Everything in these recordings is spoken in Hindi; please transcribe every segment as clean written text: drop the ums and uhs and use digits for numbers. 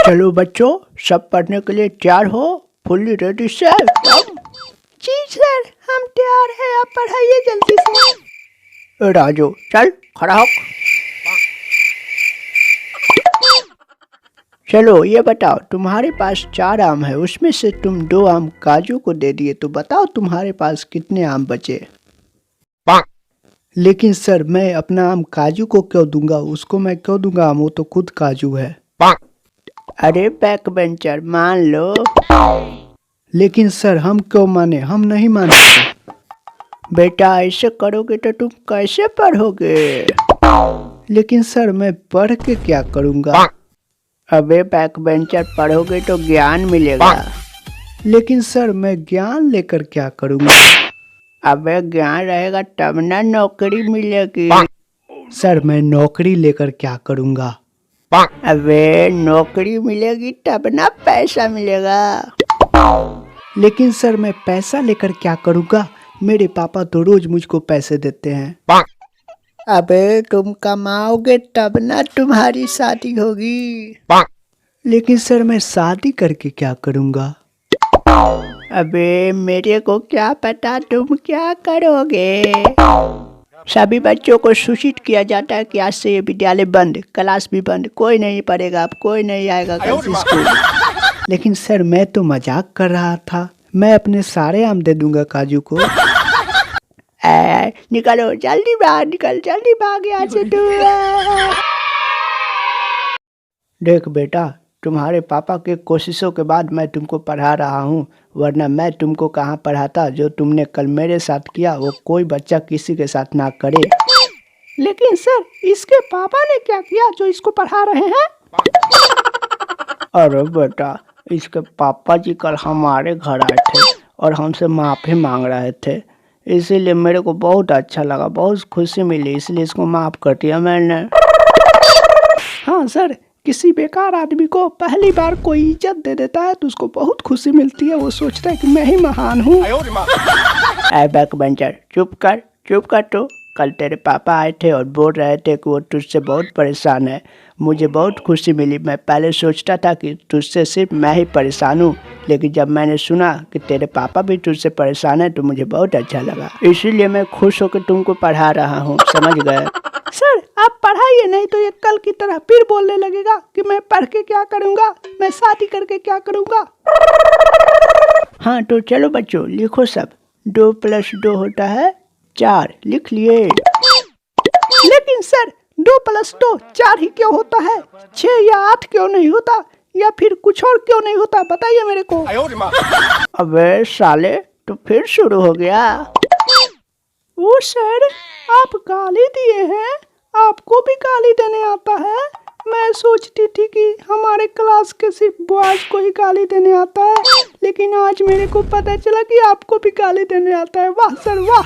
चलो बच्चों, सब पढ़ने के लिए तैयार हो? Fully ready sir? जी सर, हम तैयार हैं, आप पढ़ाइए जल्दी से। राजू चल खड़ा हो। चलो ये बताओ, तुम्हारे पास 4 आम है, उसमें से तुम 2 आम काजू को दे दिए, तो बताओ तुम्हारे पास कितने आम बचे? लेकिन सर, मैं अपना आम काजू को क्यों दूंगा? उसको मैं क्यों दूंगा आम? वो तो खुद काजू है। अरे बैक बेंचर, मान लो। लेकिन सर, हम क्यों माने? हम नहीं मानते। बेटा ऐसे करोगे तो तुम कैसे पढ़ोगे? लेकिन सर, मैं पढ़ के क्या करूँगा? अबे बैक बेंचर, पढ़ोगे तो ज्ञान मिलेगा। लेकिन सर, मैं ज्ञान लेकर क्या करूँगा? अबे ज्ञान रहेगा तब ना नौकरी मिलेगी। सर, मैं नौकरी लेकर क्या करूँगा? अबे नौकरी मिलेगी तब ना पैसा मिलेगा। लेकिन सर, मैं पैसा लेकर क्या करूँगा? मेरे पापा तो रोज मुझको पैसे देते हैं। अबे तुम कमाओगे तब ना तुम्हारी शादी होगी। लेकिन सर, मैं शादी करके क्या करूँगा? अबे मेरे को क्या पता तुम क्या करोगे। सभी बच्चों को सूचित किया जाता है कि आज से ये विद्यालय बंद, क्लास भी बंद, कोई नहीं पढ़ेगा, अब कोई नहीं आएगा कल से स्कूल। लेकिन सर, मैं तो मजाक कर रहा था, मैं अपने सारे आम दे दूंगा काजू को। निकलो जल्दी बाहर, निकल जल्दी भाग यहाँ से तू। देख बेटा, तुम्हारे पापा के कोशिशों के बाद मैं तुमको पढ़ा रहा हूँ, वरना मैं तुमको कहाँ पढ़ाता। जो तुमने कल मेरे साथ किया वो कोई बच्चा किसी के साथ ना करे। लेकिन सर, इसके पापा ने क्या किया जो इसको पढ़ा रहे हैं? अरे बेटा, इसके पापा जी कल हमारे घर आए थे और हमसे माफ़ी मांग रहे थे, इसीलिए मेरे को बहुत अच्छा लगा, बहुत खुशी मिली, इसलिए इसको माफ़ कर दिया मैंने। हाँ सर, किसी बेकार आदमी को पहली बार कोई इज्जत दे देता है तो उसको बहुत खुशी मिलती है, वो सोचता है कि मैं ही महान हूँ। बैक बेंचर, चुप कर तो। कल तेरे पापा आए थे और बोल रहे थे कि वो तुझसे बहुत परेशान है। मुझे बहुत खुशी मिली। मैं पहले सोचता था कि तुझसे सिर्फ मैं ही परेशान हूँ, लेकिन जब मैंने सुना कि तेरे पापा भी तुझसे परेशान है तो मुझे बहुत अच्छा लगा, इसीलिए मैं खुश होकर तुमको पढ़ा रहा हूँ, समझ गए? सर, आप पढ़ाइए, नहीं तो ये कल की तरह फिर बोलने लगेगा कि मैं पढ़ के क्या करूँगा, मैं शादी करके क्या करूँगा। हाँ तो चलो बच्चों, लिखो सब। 2 + 2 होता है 4, लिख लिए? लेकिन सर, 2 + 2 4 ही क्यों होता है? 6 या 8 क्यों नहीं होता, या फिर कुछ और क्यों नहीं होता, बताइए मेरे को। अबे साले, तो फिर शुरू हो गया। ओ सर, आप गाली दिए हैं, आपको भी गाली देने आता है? मैं सोचती थी कि हमारे क्लास के सिर्फ बॉयज को ही गाली देने आता है, लेकिन आज मेरे को पता चला कि आपको भी गाली देने आता है। वाह सर वाह।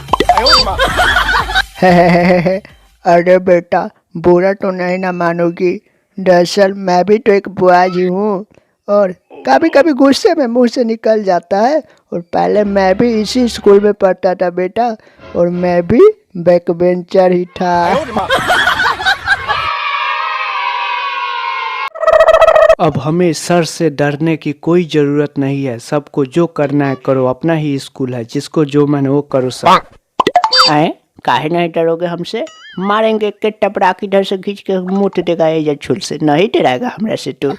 अरे बेटा, बुरा तो नहीं ना मानोगी, दरअसल मैं भी तो एक बॉयज ही हूँ और कभी कभी गुस्से में मुंह से निकल जाता है। और पहले मैं भी इसी स्कूल में पढ़ता था बेटा, और मैं भी बैक बेंचर ही था। अब हमें सर से डरने की कोई ज़रूरत नहीं है, सबको जो करना है करो, अपना ही स्कूल है, जिसको जो मन वो करो सर। काहे नहीं डरोगे हमसे? मारेंगे के टपराक इधर से खींच के मुँह देगा ये छुल से, नहीं डराएगा हमरा से तू।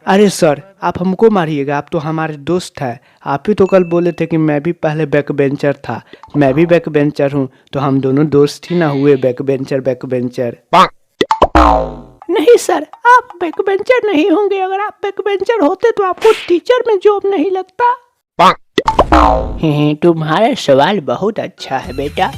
अरे सर, आप हमको मारिएगा? आप तो हमारे दोस्त हैं। आप ही तो कल बोले थे कि मैं भी पहले बैक बेंचर था, मैं भी बैक बेंचर हूँ, तो हम दोनों दोस्त ही ना हुए, बैक बेंचर। नहीं सर, आप बैक बेंचर नहीं होंगे। अगर आप बैक बेंचर होते तो आपको टीचर में जॉब नहीं लगता। तुम्हारा सवाल बहुत अच्छा है बेटा।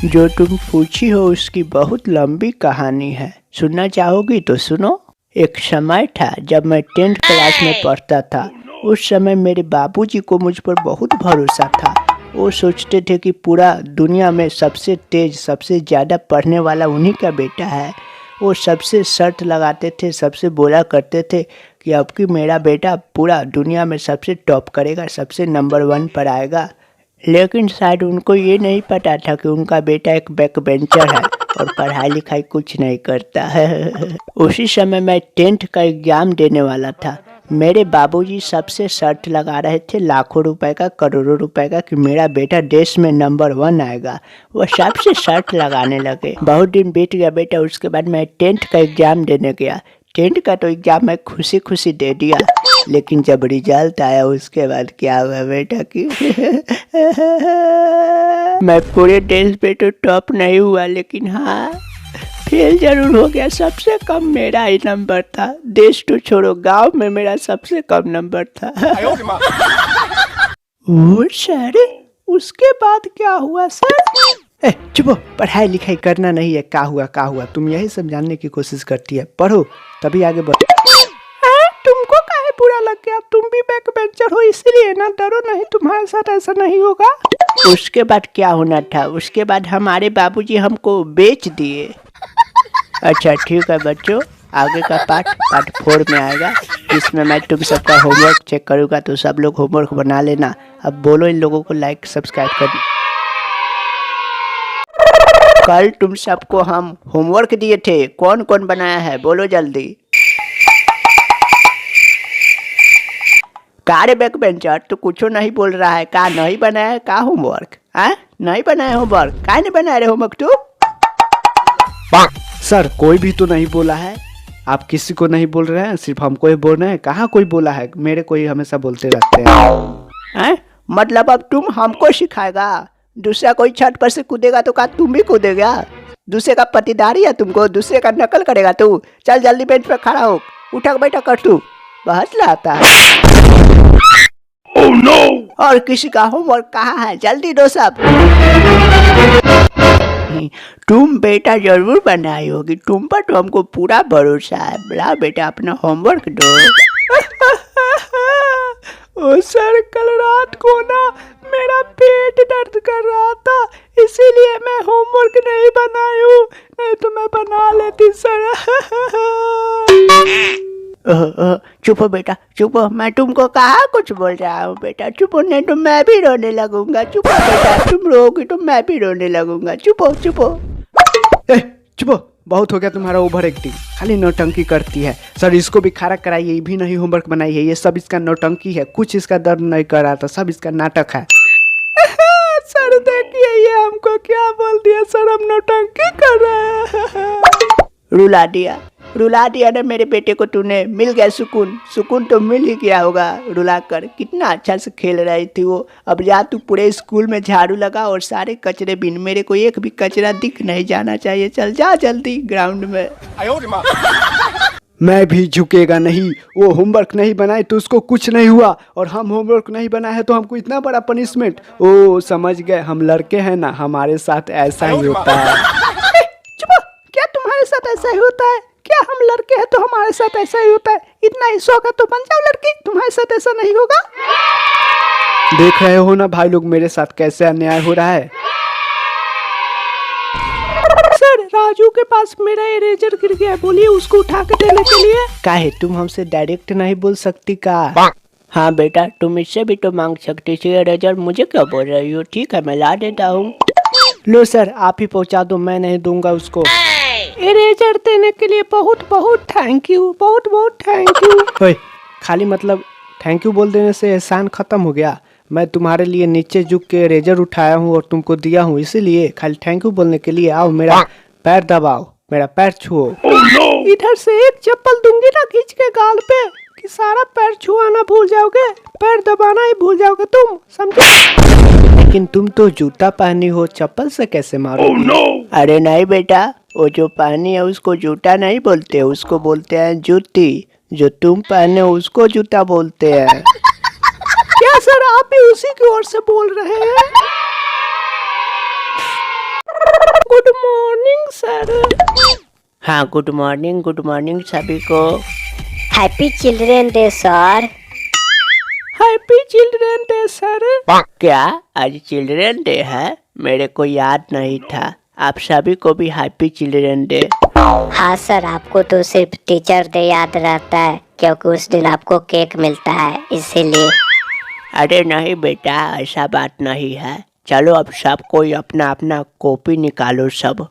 जो तुम पूछी हो उसकी बहुत लंबी कहानी है, सुनना चाहोगी तो सुनो। एक समय था जब मैं 10th क्लास में पढ़ता था। उस समय मेरे बाबूजी को मुझ पर बहुत भरोसा था। वो सोचते थे कि पूरा दुनिया में सबसे तेज, सबसे ज़्यादा पढ़ने वाला उन्हीं का बेटा है। वो सबसे शर्त लगाते थे, सबसे बोला करते थे कि अब कि मेरा बेटा पूरा दुनिया में सबसे टॉप करेगा, सबसे नंबर 1 पर आएगा। लेकिन शायद उनको ये नहीं पता था कि उनका बेटा एक बैक बेंचर है और पढ़ाई लिखाई कुछ नहीं करता है। उसी समय मैं 10th का एग्जाम देने वाला था। मेरे बाबूजी सबसे शर्त लगा रहे थे लाखों रुपए का, करोड़ों रुपए का, कि मेरा बेटा देश में नंबर 1 आएगा। वो सबसे शर्त लगाने लगे। बहुत दिन बीत गया बेटा, उसके बाद मैं 10th का एग्जाम देने गया। 10th का तो एग्जाम मैं खुशी खुशी दे दिया, लेकिन जब रिजल्ट आया उसके बाद क्या हुआ बेटा कि मैं पूरे देश पे तो टॉप नहीं हुआ, लेकिन हाँ फेल जरूर हो गया। सबसे कम मेरा ही नंबर था। देश तो छोड़ो, गांव में मेरा सबसे कम नंबर था। ओ सर, उसके बाद क्या हुआ सर? चुप हो, पढ़ाई लिखाई करना नहीं है। क्या हुआ तुम यही सब जानने की कोशिश करती है। पढ़ो तभी आगे बढ़ो। तुमको काहे बुरा लग गया? तुम भी बैक बेंचर हो इसलिए ना। डरो नहीं, तुम्हारे साथ ऐसा नहीं होगा। उसके बाद क्या होना था? उसके बाद हमारे बाबूजी हमको बेच दिए। अच्छा ठीक है बच्चों, आगे का पार्ट 4 में आएगा। इसमें मैं तुम सबका होमवर्क चेक करूँगा, तो सब लोग होमवर्क बना लेना। अब बोलो इन लोगों को लाइक सब्सक्राइब कर। कल तुम सबको हम होमवर्क दिए थे, कौन कौन बनाया है बोलो जल्दी। का रे बैक बेंचर, तू कुछ नहीं बोल रहा है? का नहीं बनाया है का होमवर्क? नहीं बनाया होमवर्क? का नहीं बनाया रे होमवर्क तू? सर कोई भी तो नहीं बोला है। आप किसी को नहीं बोल रहे हैं, सिर्फ हमको ही बोल रहे हैं। कहाँ कोई बोला है? मेरे को ही हमेशा बोलते रहते हैं। मतलब अब तुम हमको सिखाएगा? दूसरा कोई छत पर से कूदेगा तो का तुम भी कूदेगा? दूसरे का पतिदारी है तुमको? दूसरे का नकल करेगा तू? चल जल्दी बेंच पर खड़ा हो, उठक बैठक कर तू। बहस लाता है। Oh no! और किसी का होमवर्क कहाँ है? जल्दी दो सब। तुम बेटा जरूर बनाई होगी, तुम पर तो हमको पूरा भरोसा है। बड़ा बेटा अपना होमवर्क दो। ओ सर, कल रात को ना मेरा पेट दर्द कर रहा था, इसीलिए मैं होमवर्क नहीं बनाई हूँ, नहीं तो मैं बना लेती सर। चुप हो बेटा, चुप हो। मैं तुमको कहाँ कुछ बोल रहा हूँ बेटा। चुप हो, नहीं तो मैं भी रोने लगूंगा। चुप हो बेटा, तुम रोगी तो मैं भी रोने लगूंगा। चुप हो चुप हो। चुप हो, बहुत हो गया तुम्हारा ओवर एक्टिंग। खाली नौटंकी करती है। सर इसको भी खारा कराइए, ये भी नहीं होमवर्क बनाई है। ये सब इसका नौटंकी है, कुछ इसका दर्द नहीं कर रहा था, सब इसका नाटक है। सर देखिए ये हमको क्या बोल दिया सर, हम नौटंकी कर रहे हैं। रुला दिया ना मेरे बेटे को तूने। मिल गया सुकून। सुकून तो मिल ही गया होगा रुला कर। कितना अच्छा से खेल रही थी वो। अब जा तू पूरे स्कूल में झाड़ू लगा और सारे कचरे बिन। मेरे को एक भी कचरा दिख नहीं जाना चाहिए। चल जा जल्दी ग्राउंड में। मैं भी झुकेगा नहीं। वो होमवर्क नहीं बनाए तो उसको कुछ नहीं हुआ, और हम होमवर्क नहीं बनाए हैं तो हमको इतना बड़ा पनिशमेंट। ओ समझ गए, हम लड़के हैं ना, हमारे साथ ऐसा ही होता है। चुप, क्या तुम्हारे साथ ऐसा ही होता है? क्या हम लड़के हैं तो हमारे साथ ऐसा ही होता है? इतना ही शौक है तो बन जाओ लड़की, तुम्हारे साथ ऐसा नहीं होगा। देख रहे हो ना भाई लोग मेरे साथ कैसे अन्याय हो रहा है। सर राजू के पास मेरा इरेजर गिर गया, बोलिए उसको उठा के देने के लिए। काहे तुम हमसे डायरेक्ट नहीं बोल सकती का? हाँ बेटा, तुम इससे भी तो मांग सकती थी इरेजर। मुझे क्या बोल रही हो? ठीक है मैं ला देता हूँ। लो सर आप ही पहुँचा दो, मैं नहीं दूंगा उसको। इरेजर देने के लिए बहुत बहुत थैंक यू, बहुत बहुत थैंक यू। खाली मतलब थैंक यू बोल देने से एहसान खत्म हो गया? मैं तुम्हारे लिए नीचे झुक के इरेजर उठाया हूँ और तुमको दिया हूँ, इसीलिए खाली थैंक यू बोलने के लिए। आओ मेरा पैर दबाओ, मेरा पैर छुओ। इधर से एक चप्पल दूंगी ना खींच के गाल पे, कि सारा पैर छुआना भूल जाओगे, पैर दबाना ही भूल जाओगे तुम, समझे? लेकिन तुम तो जूता पहनी हो, चप्पल से कैसे मारो? अरे नहीं बेटा, वो जो पहनी है उसको जूता नहीं बोलते, उसको बोलते हैं जूती। जो तुम पहने हो उसको जूता बोलते हैं। क्या सर आप भी उसी की ओर से बोल रहे हैं? Good morning sir. हाँ गुड मॉर्निंग सभी को। Happy children day sir. Happy children day sir. क्या आज चिल्ड्रन डे है? मेरे को याद नहीं था। आप सभी को भी हैप्पी चिल्ड्रन डे। हाँ सर, आपको तो सिर्फ टीचर डे याद रहता है, क्योंकि उस दिन आपको केक मिलता है इसीलिए। अरे नहीं बेटा, ऐसा बात नहीं है। चलो अब सब कोई अपना अपना कॉपी निकालो सब।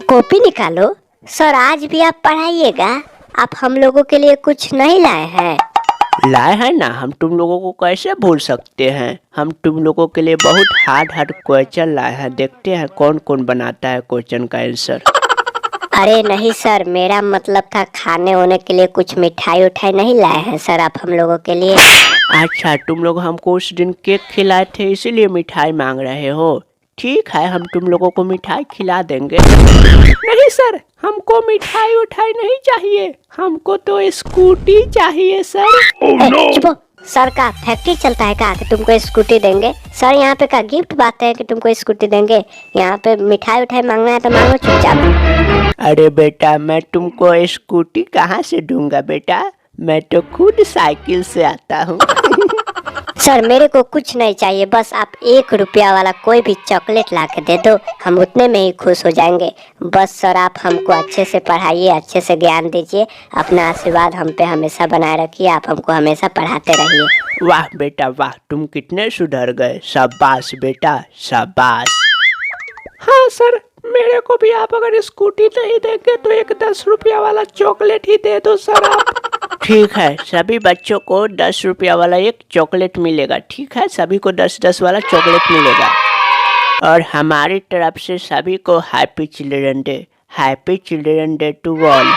कॉपी निकालो? सर आज भी आप पढ़ाइएगा? आप हम लोगों के लिए कुछ नहीं लाए हैं? लाए हैं ना, हम तुम लोगों को कैसे भूल सकते हैं। हम तुम लोगों के लिए बहुत हार्ड हार्ड क्वेश्चन लाए हैं। देखते हैं कौन कौन बनाता है क्वेश्चन का आंसर। अरे नहीं सर, मेरा मतलब था खाने होने के लिए कुछ मिठाई उठाई नहीं लाए हैं सर आप हम लोगों के लिए? अच्छा, तुम लोग हमको उस दिन केक खिलाए थे इसीलिए मिठाई मांग रहे हो। ठीक है, हम तुम लोगों को मिठाई खिला देंगे। नहीं सर, हमको मिठाई उठाई नहीं चाहिए, हमको तो स्कूटी चाहिए सर। चुप हो। सर का फैक्ट्री चलता है क्या कि तुमको स्कूटी देंगे? सर यहाँ पे का गिफ्ट बात है कि तुमको स्कूटी देंगे? यहाँ पे मिठाई उठाई मांगना है तो मांगो चुपचाप। अरे बेटा, मैं तुमको स्कूटी कहाँ से दूंगा बेटा, मैं तो खुद साइकिल से आता हूँ। सर मेरे को कुछ नहीं चाहिए, बस आप 1 रुपया वाला कोई भी चॉकलेट ला के दे दो, हम उतने में ही खुश हो जाएंगे। बस सर आप हमको अच्छे से पढ़ाइए, अच्छे से ज्ञान दीजिए, अपना आशीर्वाद हम पे हमेशा बनाए रखिए, आप हमको हमेशा पढ़ाते रहिए। वाह बेटा वाह, तुम कितने सुधर गए। शाबाश बेटा शाबाश। हाँ सर, मेरे को भी आप अगर स्कूटी नहीं देंगे तो एक 10 रुपया वाला चॉकलेट ही दे दो सर आप। ठीक है, सभी बच्चों को 10 रुपया वाला एक चॉकलेट मिलेगा। ठीक है, सभी को 10-10 वाला चॉकलेट मिलेगा। और हमारी तरफ से सभी को happy children day. Happy children day to all.